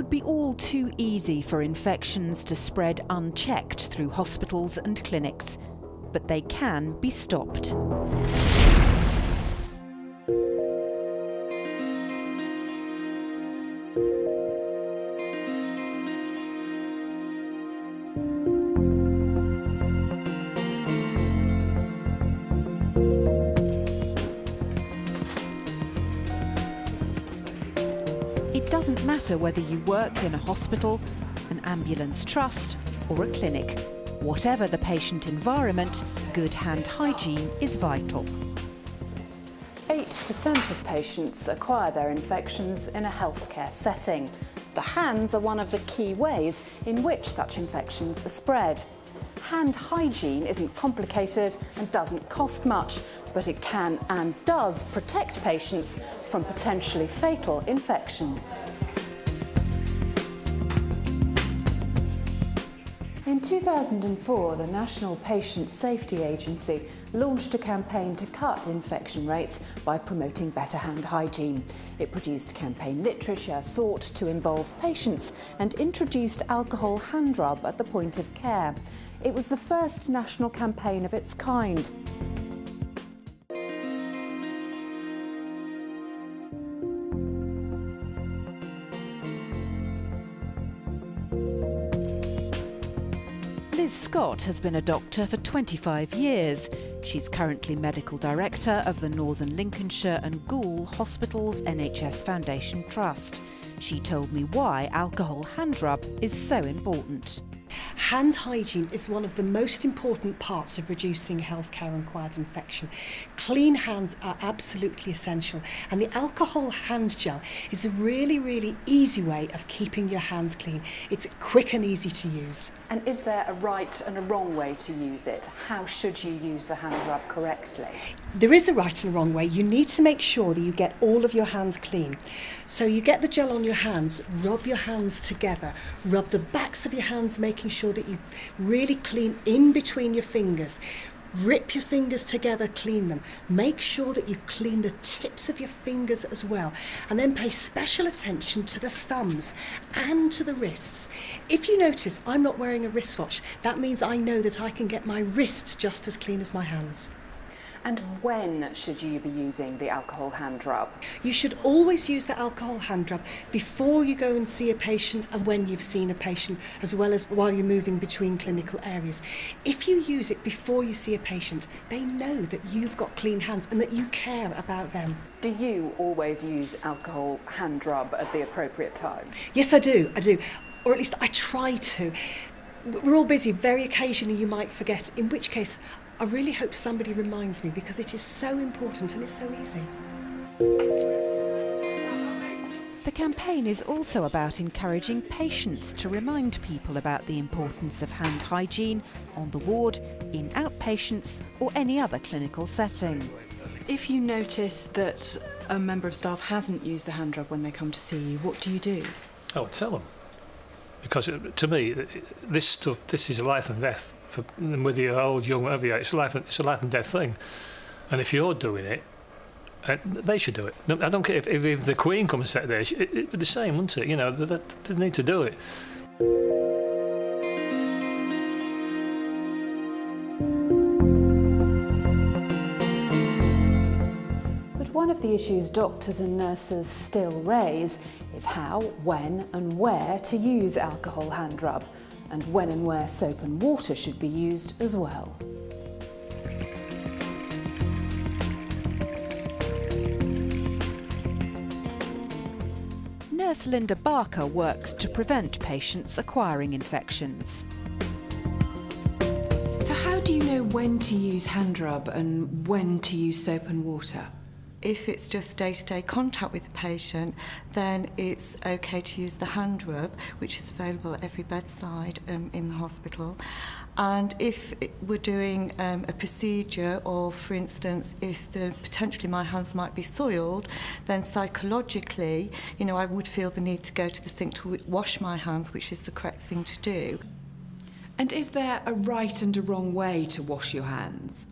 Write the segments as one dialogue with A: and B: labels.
A: would be all too easy for infections to spread unchecked through hospitals and clinics, but they can be stopped. It doesn't matter whether you work in a hospital, an ambulance trust or a clinic. Whatever the patient environment, good hand hygiene is vital.
B: 8% of patients acquire their infections in a healthcare setting. The hands are one of the key ways in which such infections are spread. Hand hygiene isn't complicated and doesn't cost much, but it can and does protect patients from potentially fatal infections. In 2004, the National Patient Safety Agency launched a campaign to cut infection rates by promoting better hand hygiene. It produced campaign literature sought to involve patients and introduced alcohol hand rub at the point of care. It was the first national campaign of its kind.
A: Liz Scott has been a doctor for 25 years. She's currently Medical Director of the Northern Lincolnshire and Goole Hospitals NHS Foundation Trust. She told me why alcohol hand rub is so important.
C: Hand hygiene is one of the most important parts of reducing healthcare-acquired infection. Clean hands are absolutely essential, and the alcohol hand gel is a really easy way of keeping your hands clean. It's quick and easy to use.
B: And is there a right and a wrong way to use it? How should you use the hand rub correctly?
C: There is a right and a wrong way. You need to make sure that you get all of your hands clean. So you get the gel on your hands, rub your hands together, rub the backs of your hands, making sure that you really clean in between your fingers. Rip your fingers together, clean them. Make sure that you clean the tips of your fingers as well. And then pay special attention to the thumbs and to the wrists. If you notice I'm not wearing a wristwatch, that means I know that I can get my wrists just as clean as my hands.
B: And when should you be using the alcohol hand rub?
C: You should always use the alcohol hand rub before you go and see a patient and when you've seen a patient, as well as while you're moving between clinical areas. If you use it before you see a patient, they know that you've got clean hands and that you care about them.
B: Do you always use alcohol hand rub at the appropriate time?
C: Yes, I do. Or at least I try to. We're all busy. Very occasionally you might forget, in which case I really hope somebody reminds me, because it is so important and it's so easy.
A: The campaign is also about encouraging patients to remind people about the importance of hand hygiene on the ward, in outpatients or any other clinical setting.
B: If you notice that a member of staff hasn't used the hand rub when they come to see you, what do you do?
D: I would tell them. Because to me, this is life and death. Whether you're old, young, whatever you are, it's a life and death thing. And if you're doing it, they should do it. I don't care if the Queen comes and sat there, it'd be the same, wouldn't it? You know, they need to do it.
B: One of the issues doctors and nurses still raise is how, when and where to use alcohol hand rub, and when and where soap and water should be used as well.
A: Nurse Linda Barker works to prevent patients acquiring infections.
B: So how do you know when to use hand rub and when to use soap and water?
E: If it's just day-to-day contact with the patient, then it's okay to use the hand rub, which is available at every bedside in the hospital. And if we're doing a procedure, or for instance, if potentially my hands might be soiled, then psychologically, you know, I would feel the need to go to the sink to wash my hands, which is the correct thing to do.
B: And is there a right and a wrong way to wash your hands?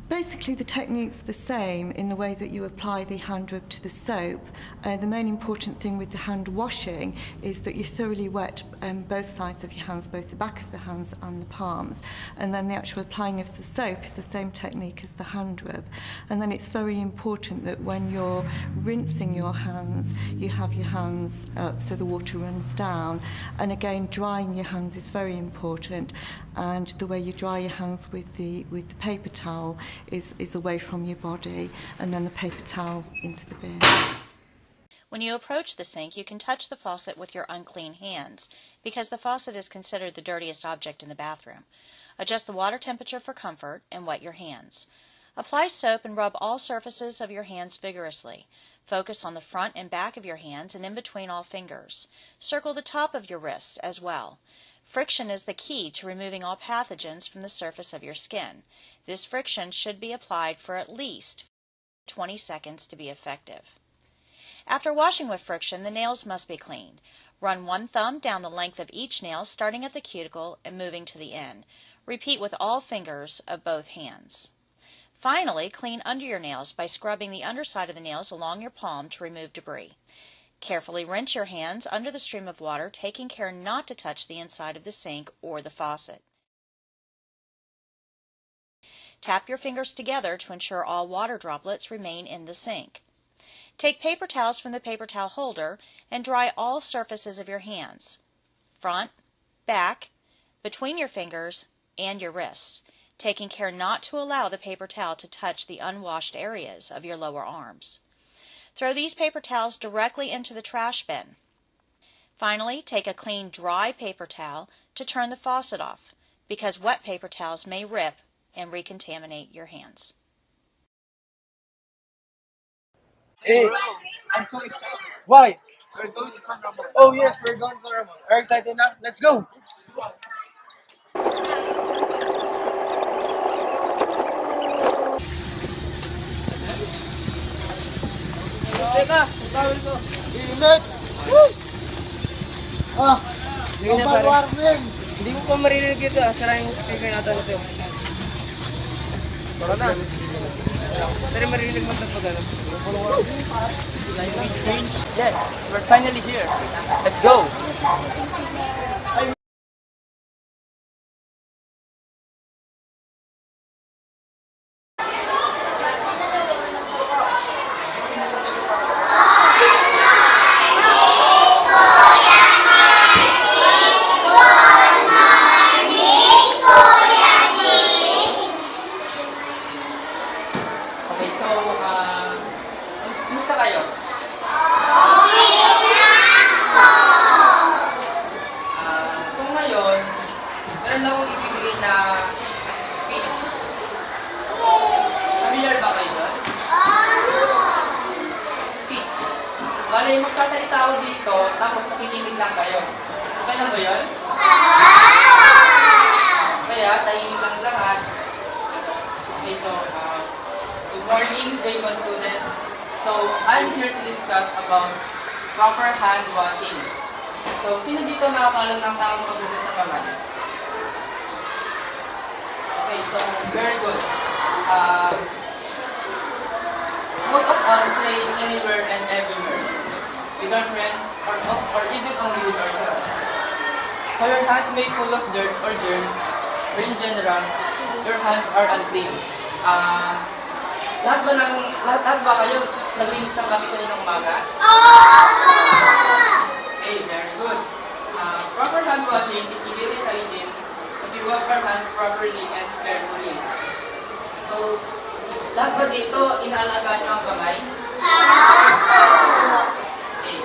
E: Basically, the technique's the same in the way that you apply the hand rub to the soap. The main important thing with the hand washing is that you thoroughly wet both sides of your hands, both the back of the hands and the palms. And then the actual applying of the soap is the same technique as the hand rub. And then it's very important that when you're rinsing your hands, you have your hands up so the water runs down. And again, drying your hands is very important. And the way you dry your hands with the paper towel is away from your body, and then the paper towel into the bin.
F: When you approach the sink, you can touch the faucet with your unclean hands, because the faucet is considered the dirtiest object in the bathroom. Adjust the water temperature for comfort and wet your hands. Apply soap and rub all surfaces of your hands vigorously. Focus on the front and back of your hands and in between all fingers. Circle the top of your wrists as well. Friction is the key to removing all pathogens from the surface of your skin. This friction should be applied for at least 20 seconds to be effective. After washing with friction, the nails must be cleaned. Run one thumb down the length of each nail, starting at the cuticle and moving to the end. Repeat with all fingers of both hands. Finally, clean under your nails by scrubbing the underside of the nails along your palm to remove debris. Carefully rinse your hands under the stream of water, taking care not to touch the inside of the sink or the faucet. Tap your fingers together to ensure all water droplets remain in the sink. Take paper towels from the paper towel holder and dry all surfaces of your hands, front, back, between your fingers, and your wrists, taking care not to allow the paper towel to touch the unwashed areas of your lower arms. Throw these paper towels directly into the trash bin. Finally, take a clean, dry paper towel to turn the faucet off, because wet paper towels may rip and recontaminate your hands.
G: Hey, I'm so excited. Why? We're going to San Ramon. Oh yes, we're going to San Ramon. Are you excited now? Let's go! Teka, tawag ko. Init! Woo! Global warming! Hindi mo pa maririnig ito, sara yung speaker natin ito. Tara na. Pero maririnig mo ito pag ano. Yes, we're finally here. Let's go! Kumusta kayo? So ngayon, meron lang akong ibibigay na speech. Familiar ba kayo doon? Speech. Bale, magsasalita ako dito, tapos makikinig lang kayo. Okay lang ba yun? Kaya, tahimik lang lahat. Okay, so, good morning, grade 1 students. So, I'm here to discuss about proper hand washing. So, sino dito nakakalam ng tamang paghugas sa kamay? Okay, so, very good. Most of us play anywhere and everywhere, with our friends or even only with ourselves. So, your hands may be full of dirt or germs, or in general, your hands are unclean. Lahat ba kayo naglinis ng gamit kayo ng umaga? Okay, very good. Proper hand washing is immediate hygiene if we wash our hands properly and carefully. So, lahat ba dito inaalagaan nyo ang kamay? Okay.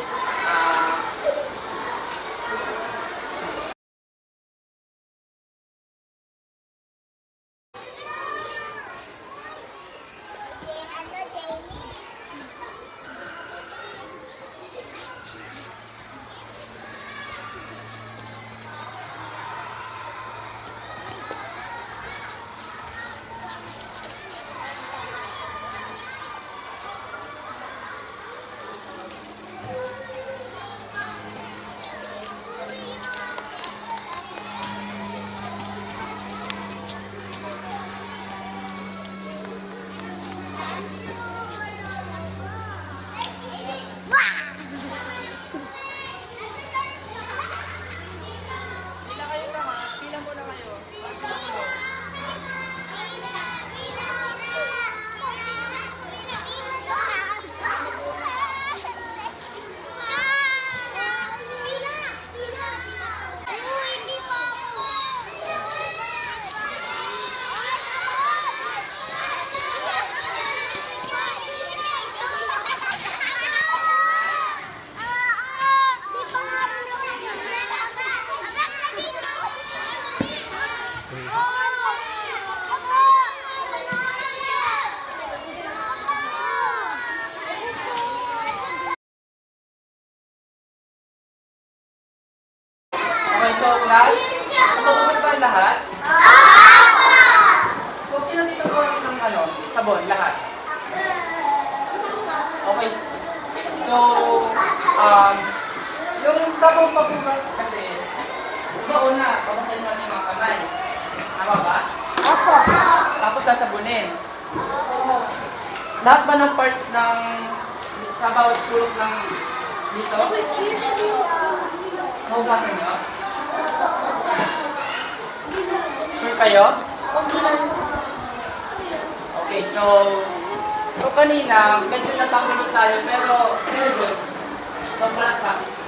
G: last, napabukas ba ang lahat? So, sino dito gawin ng sabon? Lahat? Okay. So, yung tapos pabukas kasi, una, pabukasin mo yung mga kamay. Tama ba? Opo. Tapos sasabunin. Lahat ba ng parts ng sa bawat sulok ng dito? Mahugasan nyo? Sure kayo? Okay, so kanina, medyo natangulog tayo, pero very good. Sobra ka.